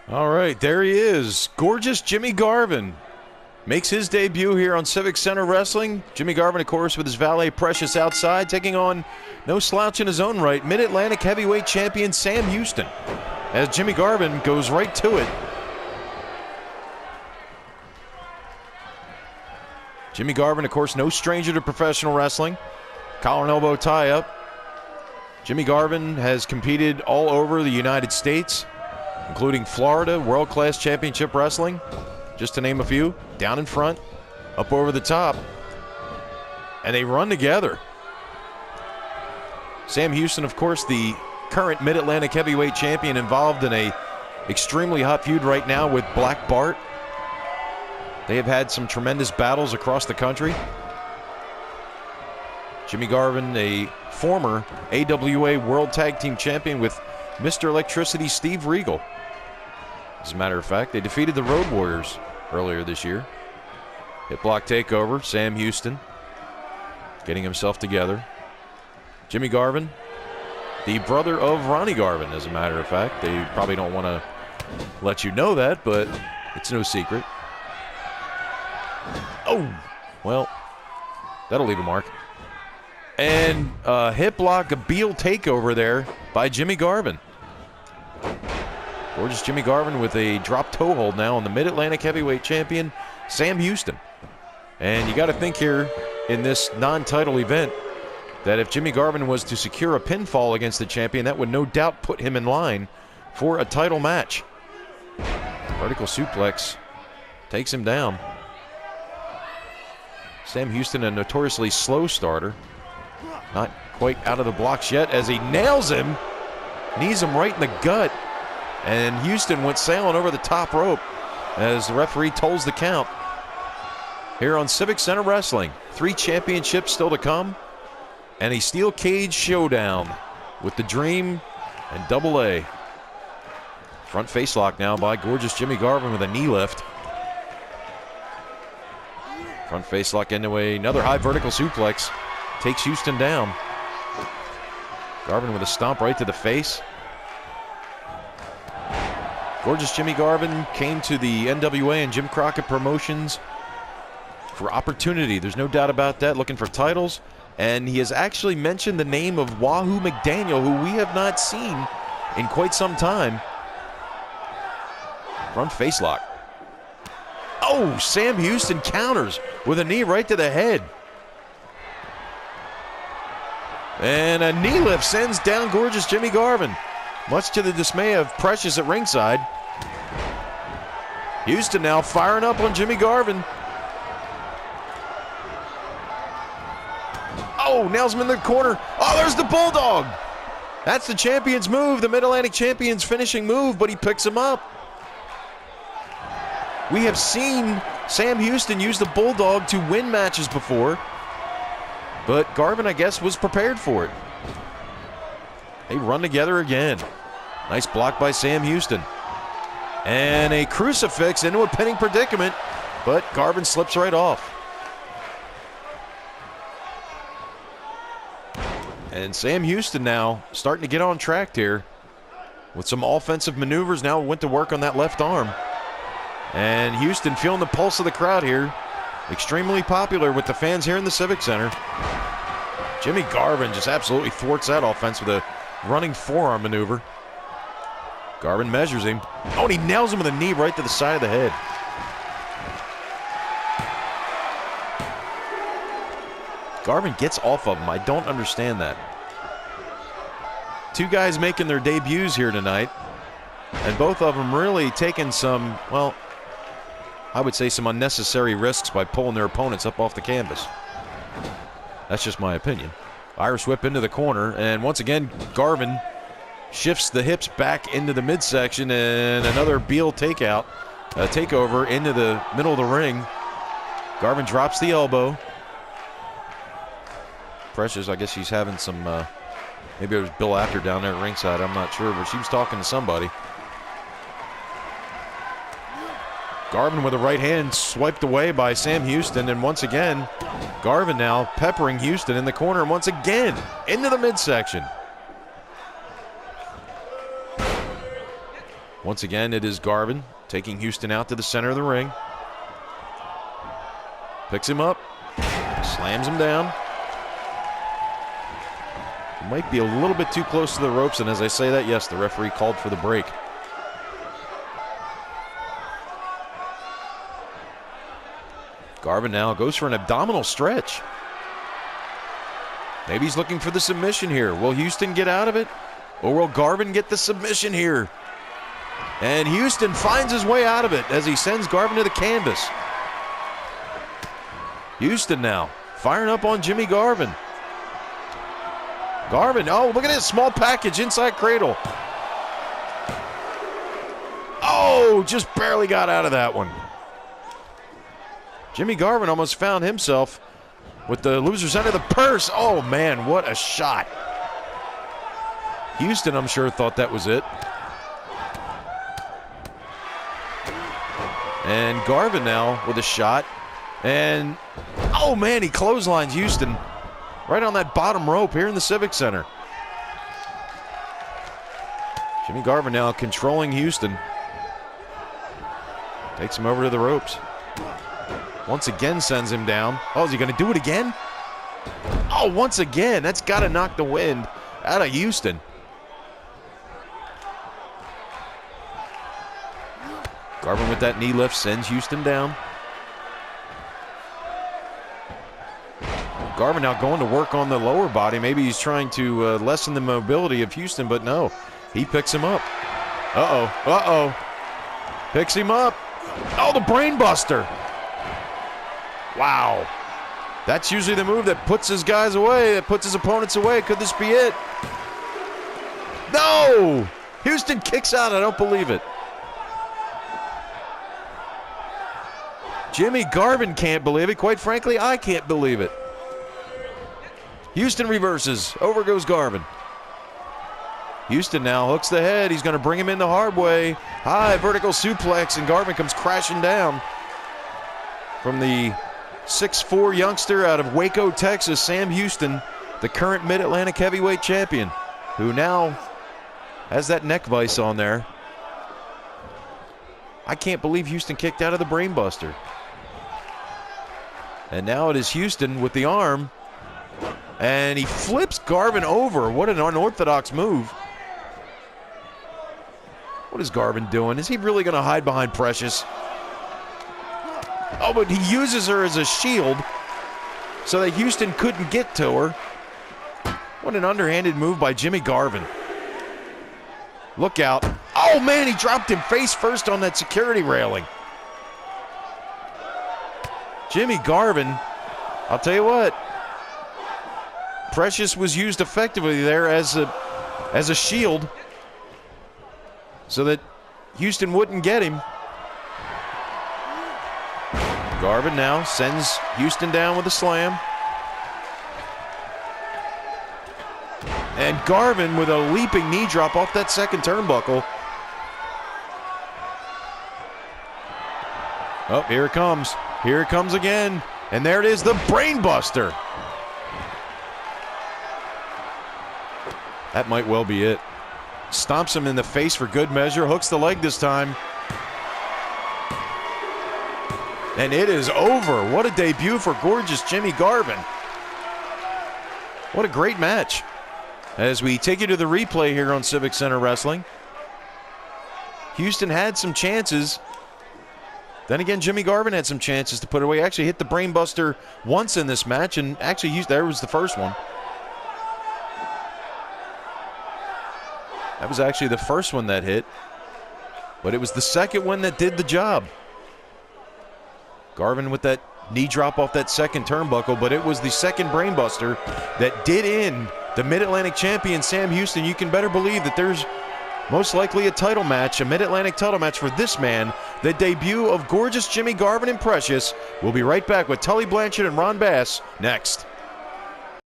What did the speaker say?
All right, there he is. Gorgeous Jimmy Garvin makes his debut here on Civic Center Wrestling. Jimmy Garvin, of course, with his valet Precious outside, taking on no slouch in his own right, Mid-Atlantic Heavyweight Champion Sam Houston, as Jimmy Garvin goes right to it. Jimmy Garvin, of course, no stranger to professional wrestling. Collar and elbow tie-up. Jimmy Garvin has competed all over the United States, including Florida, World Class Championship Wrestling, just to name a few. Down in front, up over the top, and they run together. Sam Houston, of course, the current Mid-Atlantic Heavyweight Champion, involved in a extremely hot feud right now with Black Bart. They have had some tremendous battles across the country. Jimmy Garvin, a former AWA World Tag Team Champion with Mr. Electricity Steve Regal. As a matter of fact, they defeated the Road Warriors earlier this year. Hip block takeover, Sam Houston getting himself together. Jimmy Garvin, the brother of Ronnie Garvin, as a matter of fact. They probably don't want to let you know that, but it's no secret. Oh, well, that'll leave a mark. And hip block, a Beal takeover there by Jimmy Garvin. Gorgeous Jimmy Garvin with a drop toe hold now on the Mid-Atlantic Heavyweight Champion, Sam Houston. And you got to think here in this non-title event that if Jimmy Garvin was to secure a pinfall against the champion, that would no doubt put him in line for a title match. Vertical suplex takes him down. Sam Houston, a notoriously slow starter. Not quite out of the blocks yet as he nails him. Knees him right in the gut. And Houston went sailing over the top rope as the referee tolls the count. Here on Civic Center Wrestling, 3 championships still to come, and a steel cage showdown with the Dream and Double A. Front face lock now by gorgeous Jimmy Garvin with a knee lift. Front face lock into another high vertical suplex. Takes Houston down. Garvin with a stomp right to the face. Gorgeous Jimmy Garvin came to the NWA and Jim Crockett Promotions for opportunity. There's no doubt about that, looking for titles. And he has actually mentioned the name of Wahoo McDaniel, who we have not seen in quite some time. Front face lock. Oh, Sam Houston counters with a knee right to the head. And a knee lift sends down gorgeous Jimmy Garvin, much to the dismay of Precious at ringside. Houston now firing up on Jimmy Garvin. Oh, nails him in the corner. Oh, there's the Bulldog. That's the champion's move, the Mid-Atlantic champion's finishing move, but he picks him up. We have seen Sam Houston use the Bulldog to win matches before, but Garvin, I guess, was prepared for it. They run together again. Nice block by Sam Houston. And a crucifix into a pinning predicament, but Garvin slips right off. And Sam Houston now starting to get on track here with some offensive maneuvers. Now went to work on that left arm. And Houston feeling the pulse of the crowd here. Extremely popular with the fans here in the Civic Center. Jimmy Garvin just absolutely thwarts that offense with a running forearm maneuver. Garvin measures him. Oh, and he nails him with a knee right to the side of the head. Garvin gets off of him. I don't understand that. 2 guys making their debuts here tonight, and both of them really taking some, well, I would say some unnecessary risks by pulling their opponents up off the canvas. That's just my opinion. Irish whip into the corner, and once again, Garvin shifts the hips back into the midsection, and another Beal takeover into the middle of the ring. Garvin drops the elbow. Precious, I guess she's having some, maybe it was Bill Apter down there at ringside, I'm not sure, but she was talking to somebody. Garvin with a right hand swiped away by Sam Houston, and once again, Garvin now peppering Houston in the corner, and once again, into the midsection. Once again, it is Garvin taking Houston out to the center of the ring. Picks him up, slams him down. Might be a little bit too close to the ropes, and as I say that, yes, the referee called for the break. Garvin now goes for an abdominal stretch. Maybe he's looking for the submission here. Will Houston get out of it? Or will Garvin get the submission here? And Houston finds his way out of it as he sends Garvin to the canvas. Houston now firing up on Jimmy Garvin. Garvin, oh, look at this small package inside cradle. Oh, just barely got out of that one. Jimmy Garvin almost found himself with the loser's end of the purse. Oh, man, what a shot. Houston, I'm sure, thought that was it. And Garvin now with a shot. And, oh, man, he clotheslines Houston right on that bottom rope here in the Civic Center. Jimmy Garvin now controlling Houston. Takes him over to the ropes. Once again sends him down. Oh, is he going to do it again? Oh, once again. That's got to knock the wind out of Houston. Garvin with that knee lift sends Houston down. Garvin now going to work on the lower body. Maybe he's trying to lessen the mobility of Houston, but no. He picks him up. Uh-oh. Uh-oh. Picks him up. Oh, the brain buster. Wow. That's usually the move that puts his guys away, that puts his opponents away. Could this be it? No! Houston kicks out. I don't believe it. Jimmy Garvin can't believe it. Quite frankly, I can't believe it. Houston reverses. Over goes Garvin. Houston now hooks the head. He's going to bring him in the hard way. High vertical suplex, and Garvin comes crashing down from the 6'4" youngster out of Waco, Texas, Sam Houston, the current Mid-Atlantic heavyweight champion, who now has that neck vise on there. I can't believe Houston kicked out of the brainbuster. And now it is Houston with the arm, and he flips Garvin over. What an unorthodox move. What is Garvin doing? Is he really going to hide behind Precious? Oh, but he uses her as a shield so that Houston couldn't get to her. What an underhanded move by Jimmy Garvin. Look out. Oh, man, he dropped him face first on that security railing. Jimmy Garvin, I'll tell you what. Precious was used effectively there as a shield so that Houston wouldn't get him. Garvin now sends Houston down with a slam. And Garvin with a leaping knee drop off that second turnbuckle. Oh, here it comes. Here it comes again. And there it is, the brainbuster. That might well be it. Stomps him in the face for good measure. Hooks the leg this time. And it is over. What a debut for gorgeous Jimmy Garvin. What a great match. As we take you to the replay here on Civic Center Wrestling. Houston had some chances. Then again, Jimmy Garvin had some chances to put it away. Actually hit the brainbuster once in this match, and actually there was the first one. That was actually the first one that hit. But it was the second one that did the job. Garvin with that knee drop off that second turnbuckle, but it was the second brainbuster that did end the Mid-Atlantic champion, Sam Houston. You can better believe that there's most likely a title match, a Mid-Atlantic title match for this man. The debut of gorgeous Jimmy Garvin and Precious. We'll be right back with Tully Blanchard and Ron Bass next.